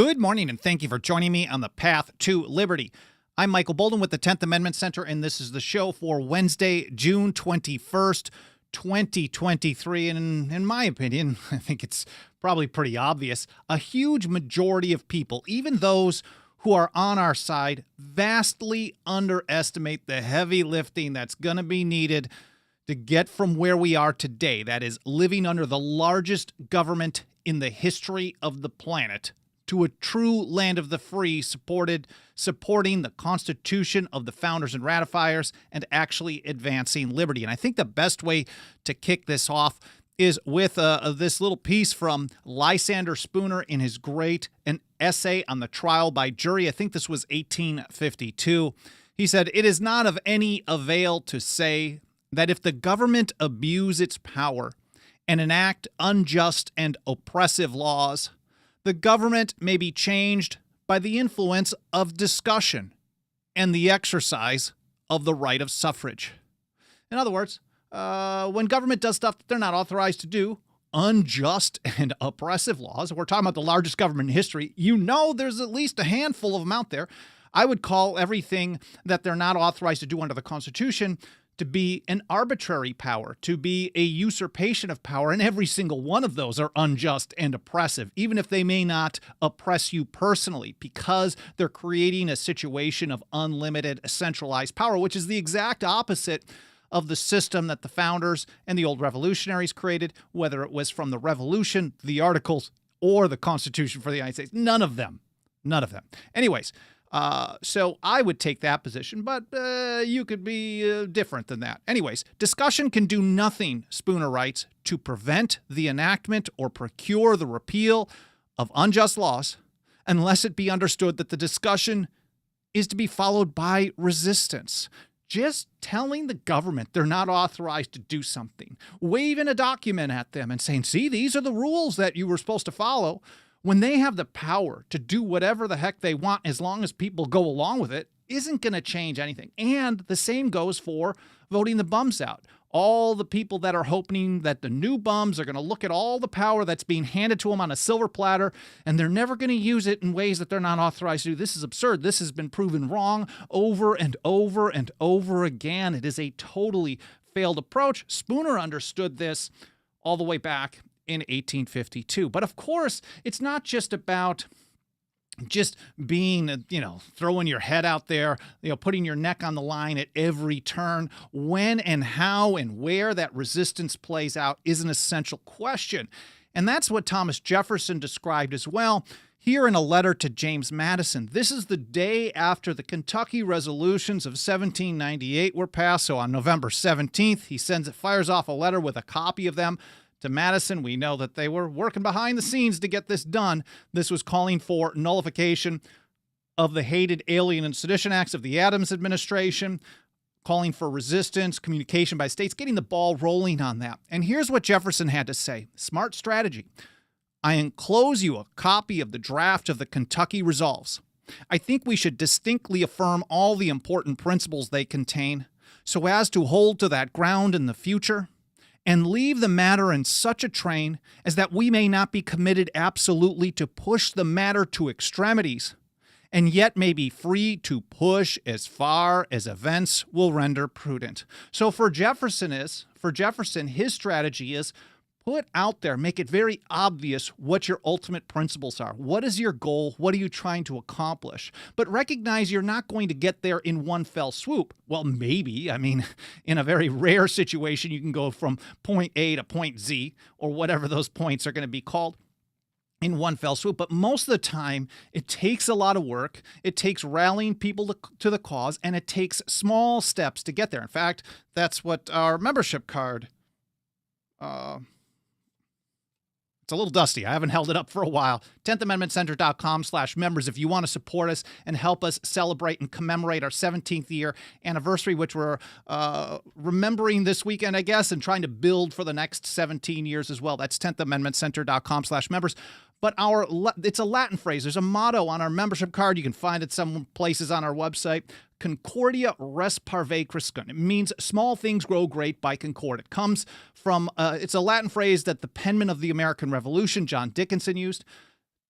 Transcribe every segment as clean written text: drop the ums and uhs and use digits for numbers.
Good morning, and thank you for joining me on the path to liberty. I'm Michael Bolden with the 10th Amendment Center, and this is the show for Wednesday, June 21st, 2023. And in my opinion, I think it's probably pretty obvious, a huge majority of people, even those who are on our side, vastly underestimate the heavy lifting that's going to be needed to get from where we are today, that is, living under the largest government in the history of the planet, to a true land of the free, supporting the Constitution of the founders and ratifiers, and actually advancing liberty. And I think the best way to kick this off is with this little piece from Lysander Spooner in his an essay on the trial by jury. I think this was 1852. He said, "It is not of any avail to say that if the government abuse its power and enact unjust and oppressive laws, the government may be changed by the influence of discussion and the exercise of the right of suffrage." In other words, when government does stuff that they're not authorized to do, unjust and oppressive laws, we're talking about the largest government in history, there's at least a handful of them out there. I would call everything that they're not authorized to do under the Constitution to be an arbitrary power, to be a usurpation of power, and every single one of those are unjust and oppressive, even if they may not oppress you personally, because they're creating a situation of unlimited centralized power, which is the exact opposite of the system that the founders and the old revolutionaries created, whether it was from the Revolution, the Articles, or the Constitution for the United States. None of them. Anyways, so I would take that position, but you could be different than that. Anyways, discussion can do nothing, Spooner writes, to prevent the enactment or procure the repeal of unjust laws unless it be understood that the discussion is to be followed by resistance. Just telling the government they're not authorized to do something, waving a document at them and saying, see, these are the rules that you were supposed to follow, when they have the power to do whatever the heck they want as long as people go along with it, isn't going to change anything. And the same goes for voting the bums out. All the people that are hoping that the new bums are going to look at all the power that's being handed to them on a silver platter, and they're never going to use it in ways that they're not authorized to do. This is absurd. This has been proven wrong over and over and over again. It is a totally failed approach. Spooner understood this all the way back in 1852. But of course, it's not just about just being, throwing your head out there, putting your neck on the line at every turn. When and how and where that resistance plays out is an essential question. And that's what Thomas Jefferson described as well here in a letter to James Madison. This is the day after the Kentucky resolutions of 1798 were passed. So on November 17th, he fires off a letter with a copy of them to Madison. We know that they were working behind the scenes to get this done. This was calling for nullification of the hated Alien and Sedition Acts of the Adams administration, calling for resistance, communication by states, getting the ball rolling on that. And here's what Jefferson had to say. Smart strategy. I enclose you a copy of the draft of the Kentucky Resolves. I think we should distinctly affirm all the important principles they contain so as to hold to that ground in the future, and leave the matter in such a train as that we may not be committed absolutely to push the matter to extremities, and yet may be free to push as far as events will render prudent. So for Jefferson, his strategy is put out there, make it very obvious what your ultimate principles are. What is your goal? What are you trying to accomplish? But recognize you're not going to get there in one fell swoop. Well, maybe. In a very rare situation, you can go from point A to point Z, or whatever those points are going to be called, in one fell swoop. But most of the time, it takes a lot of work. It takes rallying people to the cause, and it takes small steps to get there. In fact, that's what our membership card it's a little dusty. I haven't held it up for a while. 10thamendmentcenter.com/members if you want to support us and help us celebrate and commemorate our 17th year anniversary, which we're remembering this weekend, I guess, and trying to build for the next 17 years as well. That's 10thamendmentcenter.com/members. But it's a Latin phrase. There's a motto on our membership card. You can find it some places on our website. Concordia res parve crescunt. It means small things grow great by concord. It comes from, it's a Latin phrase that the penman of the American Revolution, John Dickinson, used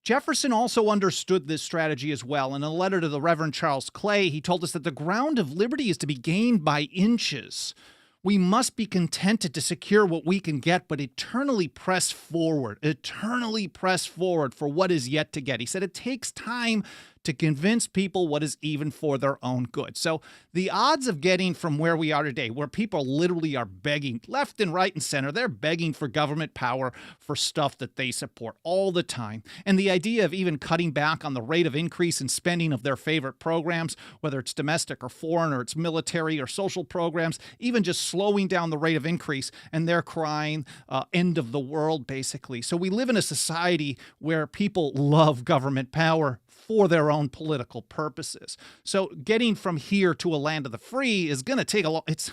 Jefferson also understood this strategy as well. In a letter to the Reverend Charles Clay, he told us that the ground of liberty is to be gained by inches. We must be contented to secure what we can get, but eternally press forward for what is yet to get. He said it takes time to convince people what is even for their own good. So the odds of getting from where we are today, where people literally are begging left and right and center, they're begging for government power for stuff that they support all the time. And the idea of even cutting back on the rate of increase in spending of their favorite programs, whether it's domestic or foreign, or it's military or social programs, even just slowing down the rate of increase, and they're crying end of the world, basically. So we live in a society where people love government power for their own political purposes. So getting from here to a land of the free is going to take a lot.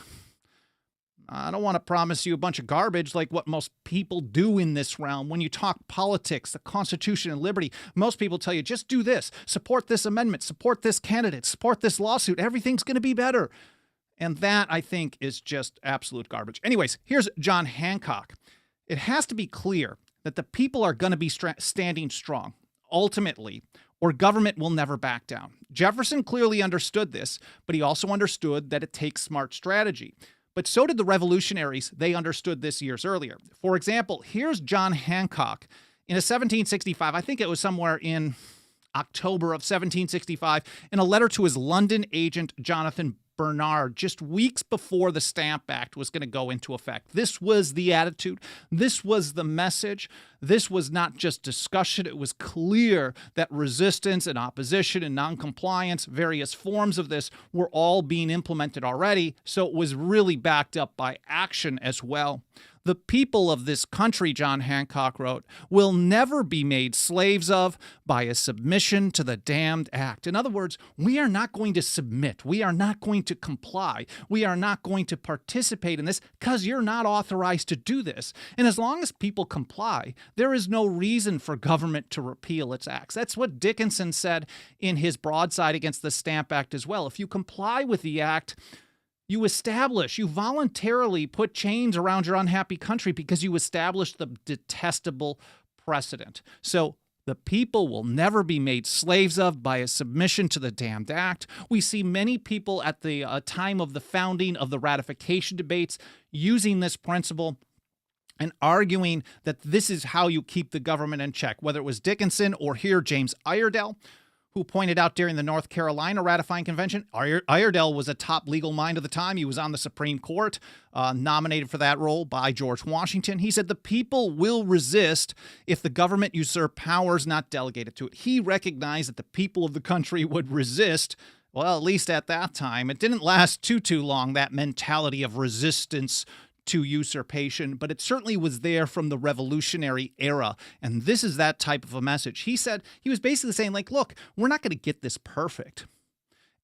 I don't want to promise you a bunch of garbage like what most people do in this realm. When you talk politics, the Constitution, and liberty, most people tell you, just do this, support this amendment, support this candidate, support this lawsuit. Everything's going to be better. And that, I think, is just absolute garbage. Anyways, here's John Hancock. It has to be clear that the people are going to be standing strong, ultimately, or government will never back down. Jefferson clearly understood this, but he also understood that it takes smart strategy. But so did the Revolutionaries. They understood this years earlier. For example, here's John Hancock in a 1765, I think it was somewhere in October of 1765, in a letter to his London agent, Jonathan Bernard, just weeks before the Stamp Act was going to go into effect. This was the attitude. This was the message. This was not just discussion. It was clear that resistance and opposition and noncompliance, various forms of this, were all being implemented already. So it was really backed up by action as well. The people of this country, John Hancock wrote, will never be made slaves of by a submission to the damned act. In other words, we are not going to submit. We are not going to comply. We are not going to participate in this because you're not authorized to do this. And as long as people comply, there is no reason for government to repeal its acts. That's what Dickinson said in his broadside against the Stamp Act as well. If you comply with the act, you voluntarily put chains around your unhappy country because you established the detestable precedent. So the people will never be made slaves of by a submission to the damned act. We see many people at the time of the founding of the ratification debates using this principle and arguing that this is how you keep the government in check, whether it was Dickinson or here James Iredell, who pointed out during the North Carolina ratifying convention. Iredell was a top legal mind of the time. He was on the Supreme Court, nominated for that role by George Washington. He said the people will resist if the government usurp powers not delegated to it. He recognized that the people of the country would resist. Well, at least at that time. It didn't last too long, that mentality of resistance to usurpation, but it certainly was there from the Revolutionary era. And this is that type of a message. He said, he was basically saying, like, look, we're not going to get this perfect.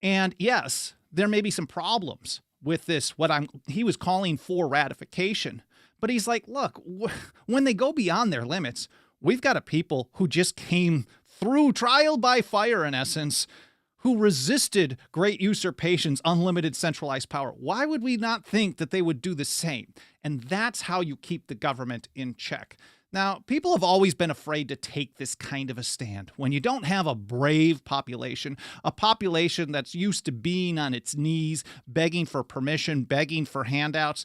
And yes, there may be some problems with this, he was calling for ratification. But he's like, look, when they go beyond their limits, we've got a people who just came through trial by fire, in essence, who resisted great usurpations, unlimited centralized power. Why would we not think that they would do the same? And that's how you keep the government in check. Now, people have always been afraid to take this kind of a stand. When you don't have a brave population, a population that's used to being on its knees, begging for permission, begging for handouts,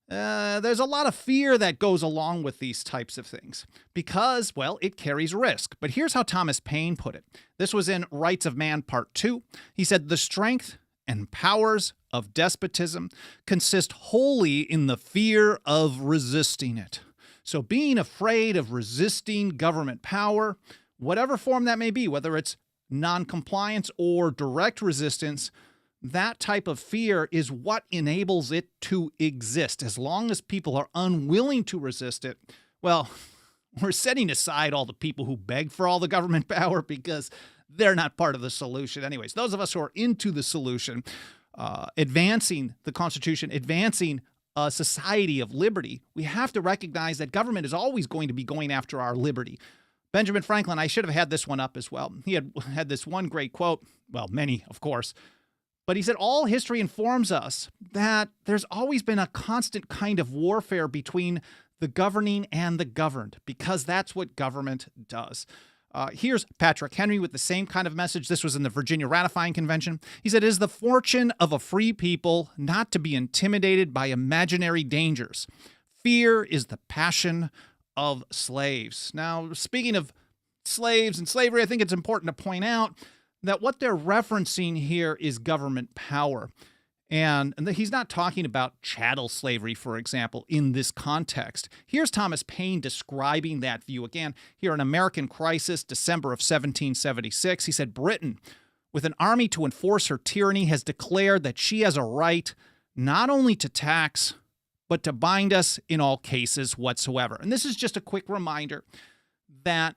there's a lot of fear that goes along with these types of things because, well, it carries risk. But here's how Thomas Paine put it. This was in Rights of Man, Part 2. He said, the strength and powers of despotism consist wholly in the fear of resisting it. So being afraid of resisting government power, whatever form that may be, whether it's noncompliance or direct resistance, that type of fear is what enables it to exist. As long as people are unwilling to resist it, well, we're setting aside all the people who beg for all the government power because they're not part of the solution. Anyways, those of us who are into the solution, advancing the Constitution, advancing a society of liberty, we have to recognize that government is always going to be going after our liberty. Benjamin Franklin, I should have had this one up as well. He had this one great quote, well, many, of course. But he said, all history informs us that there's always been a constant kind of warfare between the governing and the governed, because that's what government does. Here's Patrick Henry with the same kind of message. This was in the Virginia Ratifying Convention. He said, "It is the fortune of a free people not to be intimidated by imaginary dangers. Fear is the passion of slaves." Now, speaking of slaves and slavery, I think it's important to point out that what they're referencing here is government power. And he's not talking about chattel slavery, for example, in this context. Here's Thomas Paine describing that view again here in American Crisis, December of 1776. He said, "Britain, with an army to enforce her tyranny, has declared that she has a right not only to tax, but to bind us in all cases whatsoever." And this is just a quick reminder that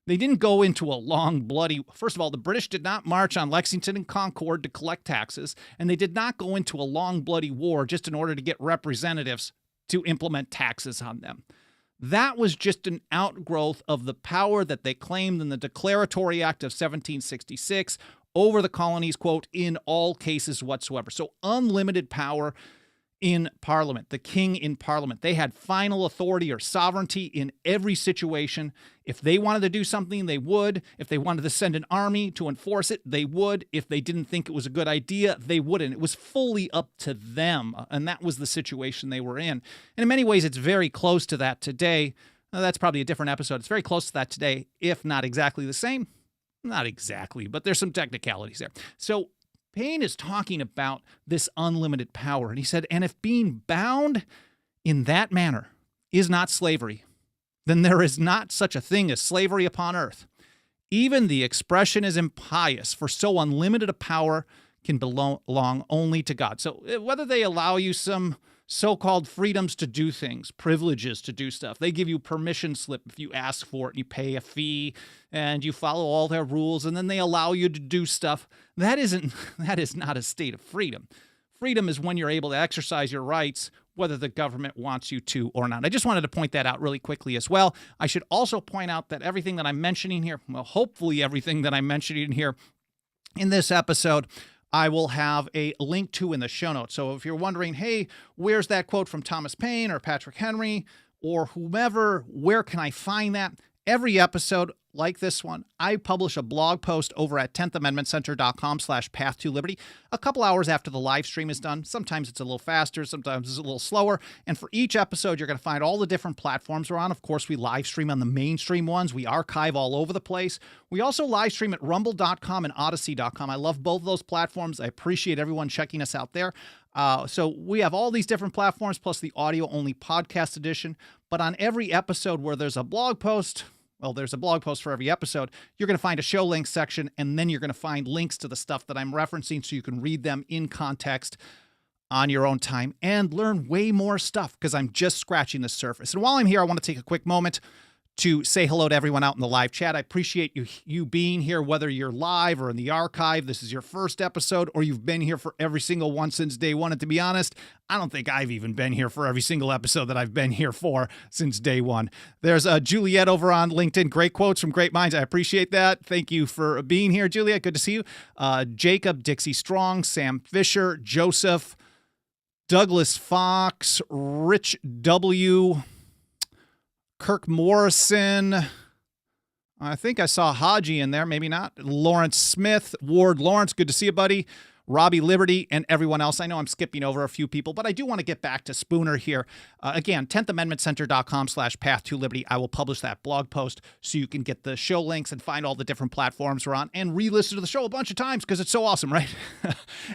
they didn't go into a long, bloody... First of all, the British did not march on Lexington and Concord to collect taxes, and they did not go into a long, bloody war just in order to get representatives to implement taxes on them. That was just an outgrowth of the power that they claimed in the Declaratory Act of 1766 over the colonies, quote, "in all cases whatsoever." So unlimited power in Parliament, the king in Parliament. They had final authority or sovereignty in every situation. If they wanted to do something, they would. If they wanted to send an army to enforce it, they would. If they didn't think it was a good idea, they wouldn't. It was fully up to them, and that was the situation they were in. And in many ways, it's very close to that today. That's probably a different episode. It's very close to that today, if not exactly the same. Not exactly, but there's some technicalities there. So Paine is talking about this unlimited power, and he said, "And if being bound in that manner is not slavery, then there is not such a thing as slavery upon earth. Even the expression is impious, for so unlimited a power can belong only to God." So whether they allow you some so-called freedoms to do things, privileges to do stuff, they give you permission slip if you ask for it and you pay a fee and you follow all their rules, and then they allow you to do stuff, that is not a state of freedom. Freedom is when you're able to exercise your rights, whether the government wants you to or not. I just wanted to point that out really quickly as well. I should also point out that everything that I'm mentioning here, well, hopefully everything that I'm mentioning here in this episode, I will have a link to in the show notes. So if you're wondering, hey, where's that quote from Thomas Paine or Patrick Henry or whomever, where can I find that? Every episode like this one, I publish a blog post over at 10thamendmentcenter.com/path-to-liberty a couple hours after the live stream is done. Sometimes it's a little faster, sometimes it's a little slower. And for each episode, you're going to find all the different platforms we're on. Of course, we live stream on the mainstream ones. We archive all over the place. We also live stream at rumble.com and odyssey.com. I love both of those platforms. I appreciate everyone checking us out there. So we have all these different platforms plus the audio-only podcast edition. But on every episode where there's a blog post, well, there's a blog post for every episode, you're going to find a show links section, and then you're going to find links to the stuff that I'm referencing so you can read them in context on your own time and learn way more stuff because I'm just scratching the surface. And while I'm here, I want to take a quick moment to say hello to everyone out in the live chat. I appreciate you being here, whether you're live or in the archive. This is your first episode, or you've been here for every single one since day one. And to be honest, I don't think I've even been here for every single episode that I've been here for since day one. There's Juliet over on LinkedIn. Great quotes from great minds. I appreciate that. Thank you for being here, Juliet. Good to see you. Jacob, Dixie Strong, Sam Fisher, Joseph, Douglas Fox, Rich W., Kirk Morrison. I think I saw Haji in there, maybe not. Lawrence Smith, Ward Lawrence, good to see you, buddy. Robbie Liberty, and everyone else. I know I'm skipping over a few people, but I do want to get back to Spooner here. Again, 10thamendmentcenter.com/path-to-liberty. I will publish that blog post so you can get the show links and find all the different platforms we're on and re-listen to the show a bunch of times because it's so awesome, right?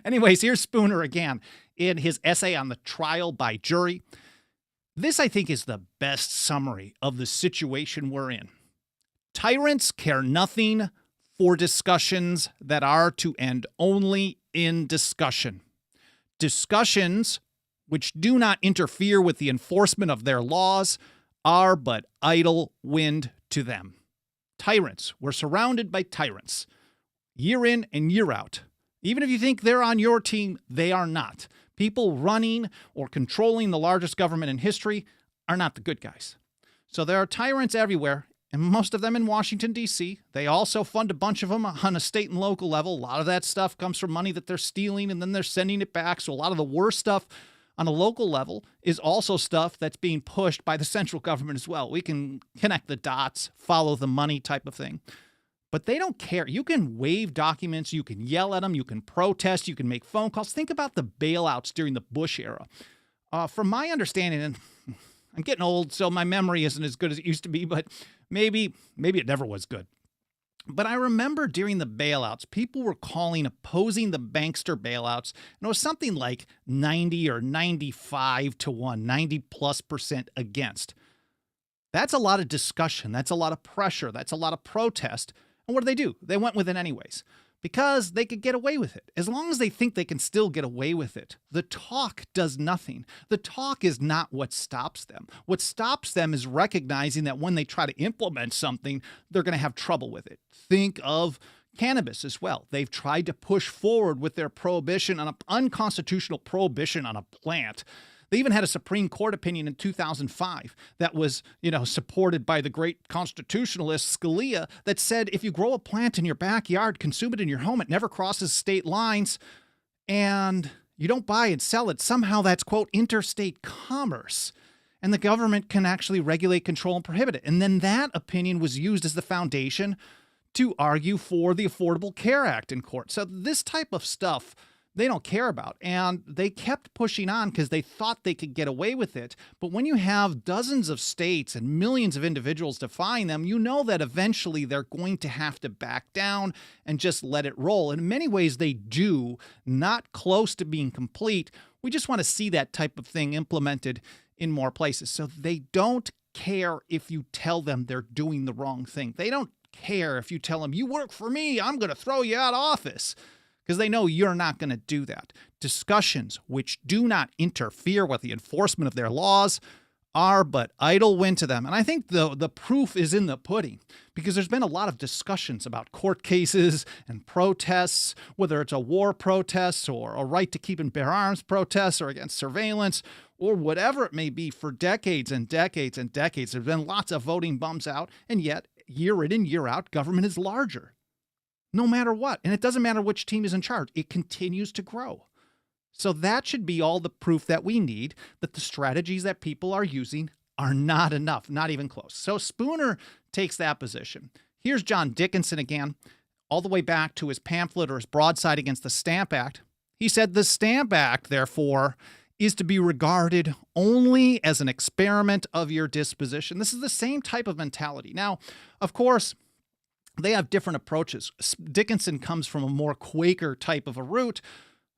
Anyways, here's Spooner again in his essay on the trial by jury. This, I think, is the best summary of the situation we're in. Tyrants care nothing for discussions that are to end only in discussion. Discussions which do not interfere with the enforcement of their laws are but idle wind to them. Tyrants. We're surrounded by tyrants. Year in and year out. Even if you think they're on your team, they are not. People running or controlling the largest government in history are not the good guys. So there are tyrants everywhere, and most of them in Washington, D.C. They also fund a bunch of them on a state and local level. A lot of that stuff comes from money that they're stealing, and then they're sending it back. So a lot of the worst stuff on a local level is also stuff that's being pushed by the central government as well. We can connect the dots, follow the money type of thing. But they don't care. You can waive documents, you can yell at them, you can protest, you can make phone calls. Think about the bailouts during the Bush era. From my understanding, and I'm getting old, so my memory isn't as good as it used to be, but maybe it never was good. But I remember during the bailouts, people were opposing the bankster bailouts, and it was something like 90 or 95 to 1, 90+% against. That's a lot of discussion. That's a lot of pressure. That's a lot of protest. And what do? They went with it anyways because they could get away with it. As long as they think they can still get away with it, the talk does nothing. The talk is not what stops them. What stops them is recognizing that when they try to implement something, they're going to have trouble with it. Think of cannabis as well. They've tried to push forward with their prohibition on an unconstitutional prohibition on a plant. They even had a Supreme Court opinion in 2005 that was, supported by the great constitutionalist Scalia that said if you grow a plant in your backyard, consume it in your home, it never crosses state lines, and you don't buy and sell it, somehow that's, quote, interstate commerce. And the government can actually regulate, control, and prohibit it. And then that opinion was used as the foundation to argue for the Affordable Care Act in court. So this type of stuff they don't care about. And they kept pushing on because they thought they could get away with it. But when you have dozens of states and millions of individuals defying them, you know that eventually they're going to have to back down and just let it roll. And in many ways they do, not close to being complete. We just want to see that type of thing implemented in more places. So they don't care if you tell them they're doing the wrong thing. They don't care if you tell them, you work for me, I'm going to throw you out of office. Because they know you're not going to do that. Discussions which do not interfere with the enforcement of their laws are but idle wind to them. And I think the proof is in the pudding, because there's been a lot of discussions about court cases and protests, whether it's a war protest or a right to keep and bear arms protests or against surveillance or whatever it may be for decades and decades and decades. There's been lots of voting bums out, and yet year in and year out, government is larger. No matter what. And it doesn't matter which team is in charge. It continues to grow. So that should be all the proof that we need that the strategies that people are using are not enough, not even close. So Spooner takes that position. Here's John Dickinson again, all the way back to his pamphlet or his broadside against the Stamp Act. He said, the Stamp Act, therefore, is to be regarded only as an experiment of your disposition. This is the same type of mentality. Now, of course, they have different approaches. Dickinson comes from a more Quaker type of a root.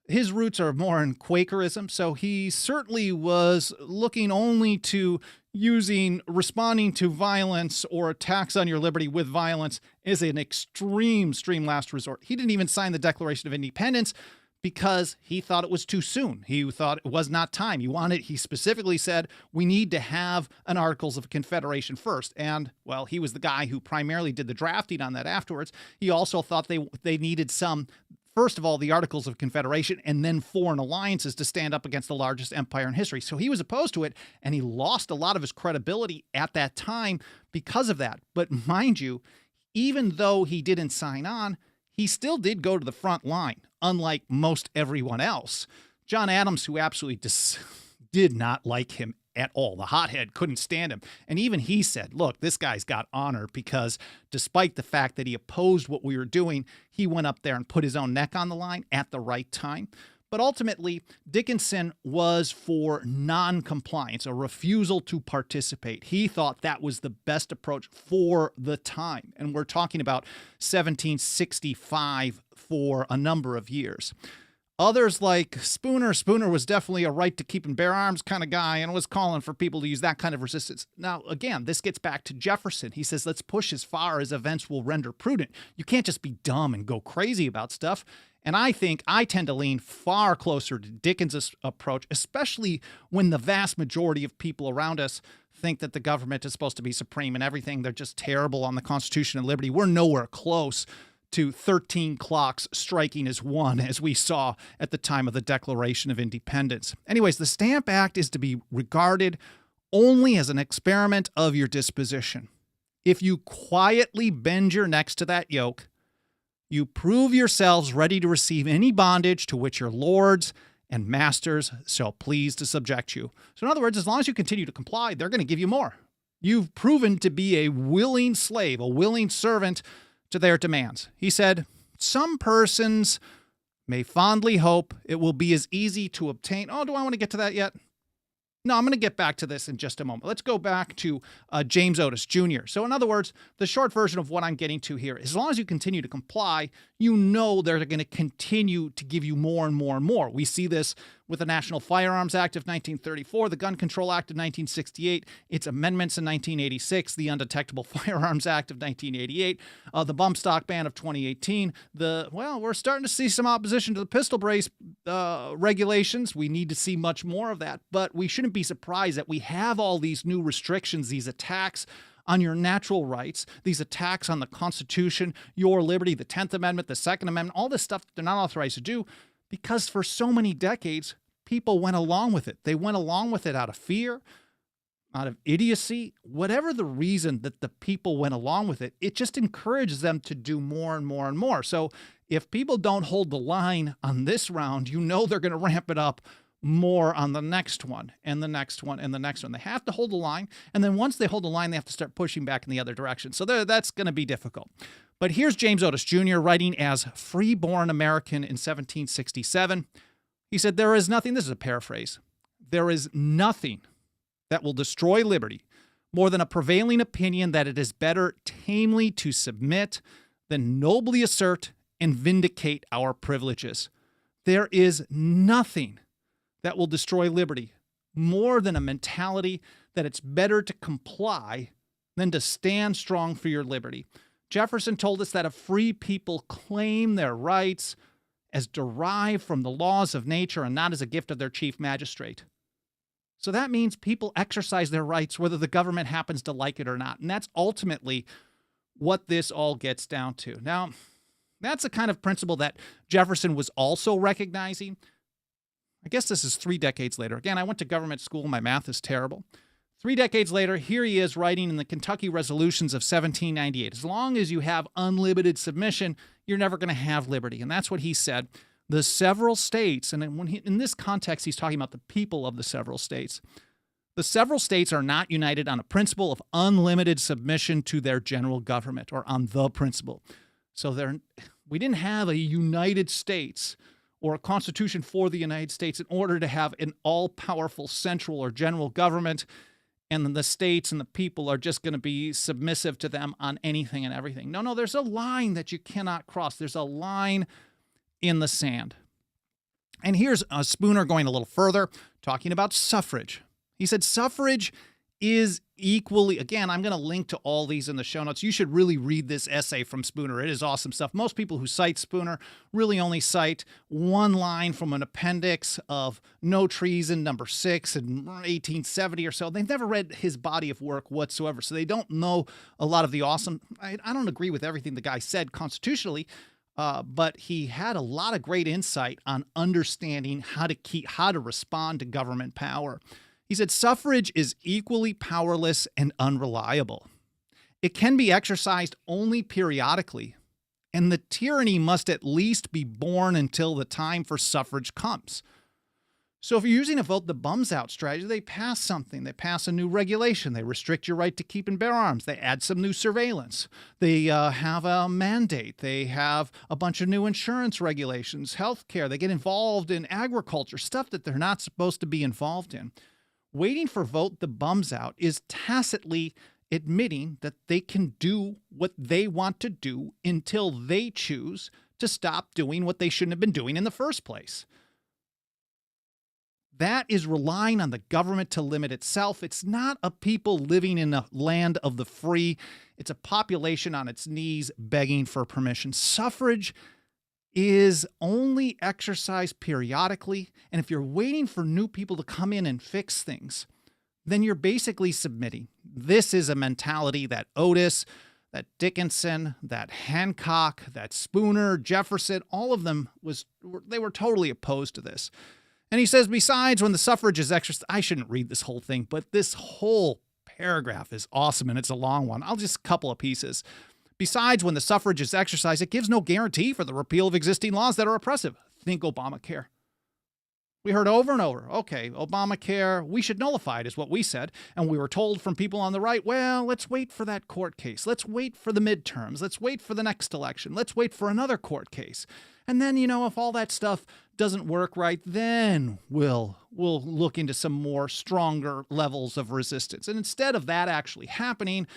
His roots are more in Quakerism, so he certainly was looking only to responding to violence or attacks on your liberty with violence as an extreme last resort. He didn't even sign the Declaration of Independence because he thought it was too soon. He thought it was not time. He specifically said, we need to have an Articles of Confederation first. And, well, he was the guy who primarily did the drafting on that afterwards. He also thought they needed first of all, the Articles of Confederation and then foreign alliances to stand up against the largest empire in history. So he was opposed to it, and he lost a lot of his credibility at that time because of that. But mind you, even though he didn't sign on, he still did go to the front line, unlike most everyone else. John Adams, who absolutely did not like him at all. The hothead couldn't stand him. And even he said, look, this guy's got honor because despite the fact that he opposed what we were doing, he went up there and put his own neck on the line at the right time. But ultimately, Dickinson was for non-compliance, a refusal to participate. He thought that was the best approach for the time. And we're talking about 1765 for a number of years. Others like Spooner was definitely a right to keep and bear arms kind of guy and was calling for people to use that kind of resistance. Now, again, this gets back to Jefferson. He says, let's push as far as events will render prudent. You can't just be dumb and go crazy about stuff. And I tend to lean far closer to Dickens's approach, especially when the vast majority of people around us think that the government is supposed to be supreme and everything. They're just terrible on the Constitution and liberty. We're nowhere close to 13 clocks striking as one, as we saw at the time of the Declaration of Independence. Anyways, the Stamp Act is to be regarded only as an experiment of your disposition. If you quietly bend your necks to that yoke, you prove yourselves ready to receive any bondage to which your lords and masters shall please to subject you. So in other words, as long as you continue to comply, they're going to give you more. You've proven to be a willing slave, a willing servant to their demands. He said, some persons may fondly hope it will be as easy to obtain. Oh, do I want to get to that yet? No, I'm going to get back to this in just a moment. Let's go back to James Otis Jr. So in other words, the short version of what I'm getting to here, as long as you continue to comply, you know they're going to continue to give you more and more and more. We see this with the National Firearms Act of 1934, the Gun Control Act of 1968, its amendments in 1986, the Undetectable Firearms Act of 1988, the bump stock ban of 2018. We're starting to see some opposition to the pistol brace regulations. We need to see much more of that, but we shouldn't be surprised that we have all these new restrictions, these attacks on your natural rights, these attacks on the Constitution, your liberty, the 10th Amendment, the Second Amendment, all this stuff that they're not authorized to do, because for so many decades, people went along with it. They went along with it out of fear, out of idiocy, whatever the reason that the people went along with it, it just encourages them to do more and more and more. So if people don't hold the line on this round, you know they're going to ramp it up more on the next one and the next one and the next one. They have to hold the line. And then once they hold the line, they have to start pushing back in the other direction. So that's going to be difficult. But here's James Otis Jr. writing as free-born American in 1767. He said, there is nothing, this is a paraphrase, there is nothing that will destroy liberty more than a prevailing opinion that it is better tamely to submit than nobly assert and vindicate our privileges. There is nothing that will destroy liberty more than a mentality that it's better to comply than to stand strong for your liberty. Jefferson told us that a free people claim their rights as derived from the laws of nature and not as a gift of their chief magistrate. So that means people exercise their rights whether the government happens to like it or not. And that's ultimately what this all gets down to. Now, that's a kind of principle that Jefferson was also recognizing. I guess this is 3 decades later. Again, I went to government school. My math is terrible. 3 decades later, here he is writing in the Kentucky Resolutions of 1798. As long as you have unlimited submission, you're never going to have liberty. And that's what he said. The several states, and in this context, he's talking about the people of the several states. The several states are not united on a principle of unlimited submission to their general government, or on the principle. So we didn't have a United States or a constitution for the United States in order to have an all-powerful central or general government, and then the states and the people are just going to be submissive to them on anything and everything. No, there's a line that you cannot cross. There's a line in the sand. And here's Spooner going a little further, talking about suffrage. He said suffrage is equally, again, I'm going to link to all these in the show notes. You should really read this essay from Spooner. It is awesome stuff. Most people who cite Spooner really only cite one line from an appendix of No Treason, number 6 in 1870 or so. They've never read his body of work whatsoever, so they don't know a lot of the awesome. I don't agree with everything the guy said constitutionally, but he had a lot of great insight on understanding how to respond to government power. He said, suffrage is equally powerless and unreliable. It can be exercised only periodically, and the tyranny must at least be borne until the time for suffrage comes. So if you're using a vote the bums out strategy, they pass something. They pass a new regulation. They restrict your right to keep and bear arms. They add some new surveillance. They have a mandate. They have a bunch of new insurance regulations, healthcare. They get involved in agriculture, stuff that they're not supposed to be involved in. Waiting for vote the bums out is tacitly admitting that they can do what they want to do until they choose to stop doing what they shouldn't have been doing in the first place. That is relying on the government to limit itself. It's not a people living in a land of the free. It's a population on its knees begging for permission. Suffrage is only exercised periodically, and if you're waiting for new people to come in and fix things, then you're basically submitting. This is a mentality that Otis, that Dickinson, that Hancock, that Spooner, Jefferson, all of them they were totally opposed to this. And he says, besides, when the suffrage is exercised, I shouldn't read this whole thing, but this whole paragraph is awesome, and it's a long one. I'll just a couple of pieces. Besides, when the suffrage is exercised, it gives no guarantee for the repeal of existing laws that are oppressive. Think Obamacare. We heard over and over, okay, Obamacare, we should nullify it, is what we said. And we were told from people on the right, well, let's wait for that court case. Let's wait for the midterms. Let's wait for the next election. Let's wait for another court case. And then, if all that stuff doesn't work right, then we'll look into some more stronger levels of resistance. And instead of that actually happening,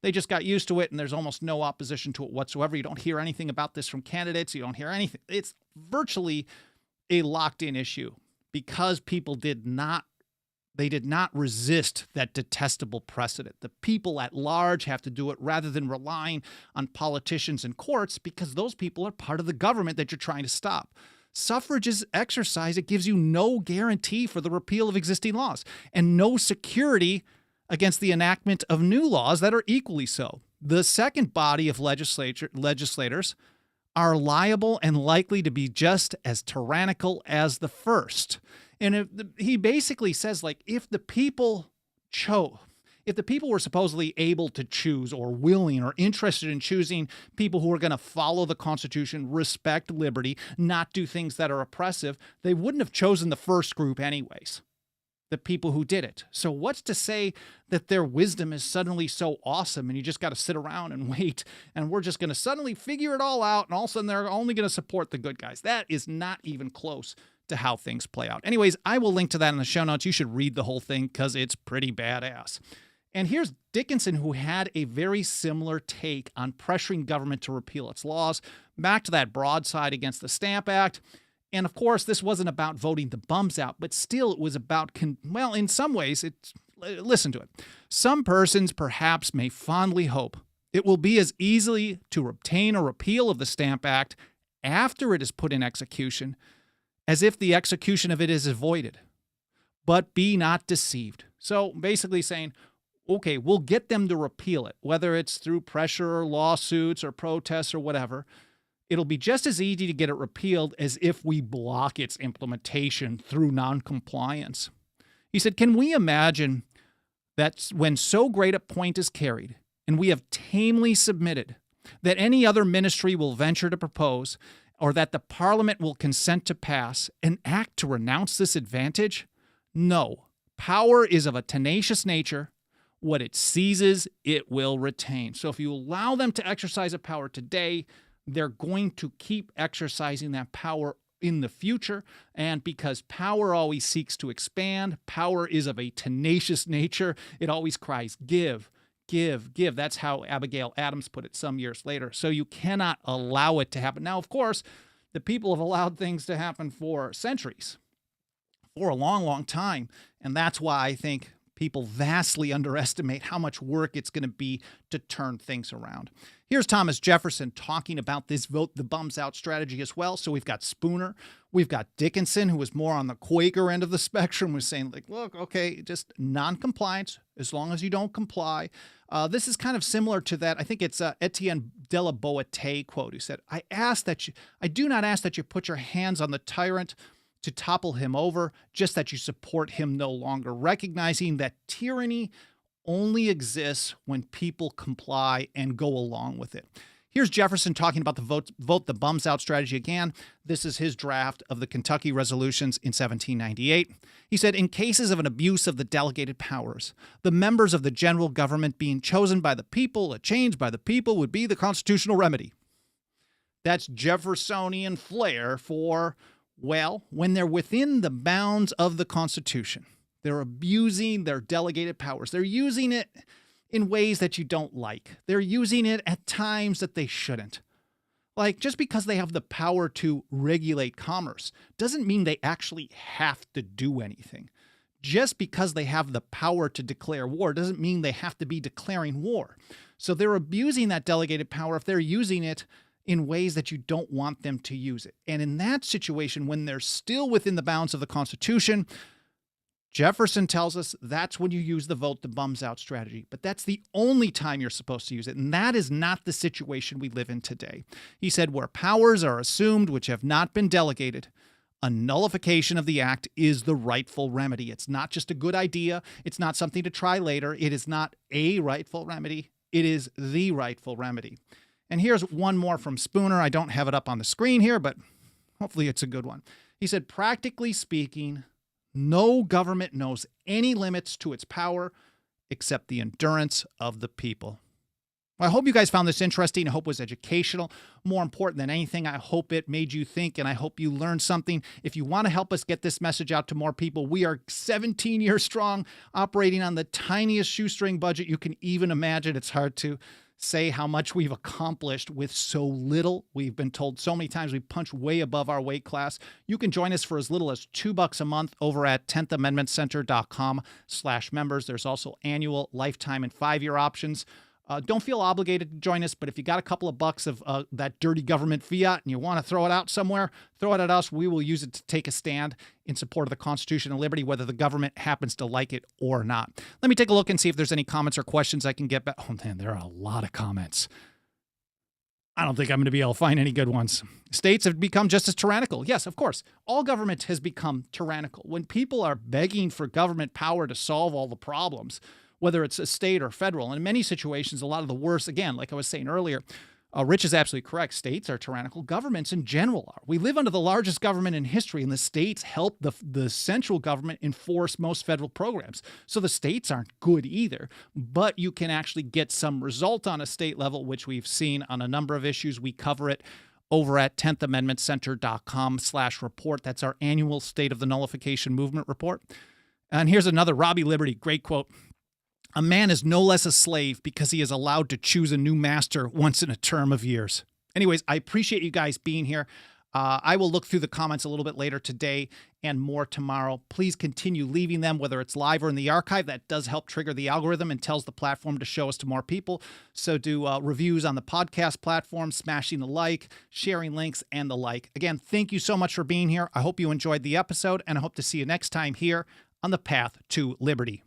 they just got used to it, and there's almost no opposition to it whatsoever. You don't hear anything about this from candidates. You don't hear anything. It's virtually a locked-in issue, because people did not resist that detestable precedent. The people at large have to do it rather than relying on politicians and courts, because those people are part of the government that you're trying to stop. Suffrage is exercise. It gives you no guarantee for the repeal of existing laws and no security against the enactment of new laws that are equally so. The second body of legislators are liable and likely to be just as tyrannical as the first. And he basically says, if the people were supposedly able to choose, or willing or interested in choosing people who are going to follow the Constitution, respect liberty, not do things that are oppressive, they wouldn't have chosen the first group anyways, the people who did it. So what's to say that their wisdom is suddenly so awesome and you just got to sit around and wait and we're just going to suddenly figure it all out and all of a sudden they're only going to support the good guys? That is not even close to how things play out. Anyways, I will link to that in the show notes. You should read the whole thing because it's pretty badass. And here's Dickinson, who had a very similar take on pressuring government to repeal its laws, back to that broadside against the Stamp Act. And of course, this wasn't about voting the bums out, but still it was about, in some ways, listen to it. Some persons perhaps may fondly hope it will be as easily to obtain a repeal of the Stamp Act after it is put in execution as if the execution of it is avoided. But be not deceived. So basically saying, okay, we'll get them to repeal it, whether it's through pressure or lawsuits or protests or whatever. It'll be just as easy to get it repealed as if we block its implementation through noncompliance. He said, can we imagine that when so great a point is carried, and we have tamely submitted, that any other ministry will venture to propose, or that the Parliament will consent to pass an act to renounce this advantage? No. Power is of a tenacious nature. What it seizes, it will retain. So if you allow them to exercise a power today, they're going to keep exercising that power in the future. And because power always seeks to expand, power is of a tenacious nature. It always cries, give, give, give. That's how Abigail Adams put it some years later. So you cannot allow it to happen. Now, of course, the people have allowed things to happen for centuries, for a long, long time. And that's why I think people vastly underestimate how much work it's going to be to turn things around. Here's Thomas Jefferson talking about this vote the bums out strategy as well. So we've got Spooner, we've got Dickinson, who was more on the Quaker end of the spectrum, was saying, look, okay, just non-compliance, as long as you don't comply. This is kind of similar to that. I think it's Etienne de la Boetie quote, who said, I do not ask that you put your hands on the tyrant to topple him over, just that you support him no longer, recognizing that tyranny only exists when people comply and go along with it. Here's Jefferson talking about the vote the bums out strategy again. This is his draft of the Kentucky resolutions in 1798. He said, in cases of an abuse of the delegated powers, the members of the general government being chosen by the people, a change by the people would be the constitutional remedy. That's Jeffersonian flair for, well, when they're within the bounds of the Constitution. They're abusing their delegated powers. They're using it in ways that you don't like. They're using it at times that they shouldn't. Like, just because they have the power to regulate commerce doesn't mean they actually have to do anything. Just because they have the power to declare war doesn't mean they have to be declaring war. So they're abusing that delegated power if they're using it in ways that you don't want them to use it. And in that situation, when they're still within the bounds of the Constitution, Jefferson tells us that's when you use the vote the bums out strategy. But that's the only time you're supposed to use it. And that is not the situation we live in today. He said, where powers are assumed which have not been delegated, a nullification of the act is the rightful remedy. It's not just a good idea. It's not something to try later. It is not a rightful remedy. It is the rightful remedy. And here's one more from Spooner. I don't have it up on the screen here, but hopefully it's a good one. He said, practically speaking, no government knows any limits to its power except the endurance of the people. Well, I hope you guys found this interesting. I hope it was educational. More important than anything, I hope it made you think, and I hope you learned something. If you want to help us get this message out to more people, we are 17 years strong, operating on the tiniest shoestring budget you can even imagine. It's hard to say how much we've accomplished with so little. We've been told so many times we punch way above our weight class. You can join us for as little as $2 a month over at 10thamendmentcenter.com/members. There's also annual, lifetime, and 5-year options. Don't feel obligated to join us, but if you got a couple of bucks of that dirty government fiat and you want to throw it out somewhere, throw it at us. We will use it to take a stand in support of the Constitution and liberty, whether the government happens to like it or not. Let me take a look and see if there's any comments or questions I can get back. Oh, man, there are a lot of comments. I don't think I'm going to be able to find any good ones. States have become just as tyrannical. Yes, of course. All government has become tyrannical. When people are begging for government power to solve all the problems, whether it's a state or federal. And in many situations, a lot of the worst, again, like I was saying earlier, Rich is absolutely correct. States are tyrannical. Governments in general are. We live under the largest government in history, and the states help the central government enforce most federal programs. So the states aren't good either, but you can actually get some result on a state level, which we've seen on a number of issues. We cover it over at 10thamendmentcenter.com/report. That's our annual State of the Nullification Movement report. And here's another Robbie Liberty, great quote. A man is no less a slave because he is allowed to choose a new master once in a term of years. Anyways, I appreciate you guys being here. I will look through the comments a little bit later today and more tomorrow. Please continue leaving them, whether it's live or in the archive. That does help trigger the algorithm and tells the platform to show us to more people. So do reviews on the podcast platform, smashing the like, sharing links, and the like. Again, thank you so much for being here. I hope you enjoyed the episode, and I hope to see you next time here on the Path to Liberty.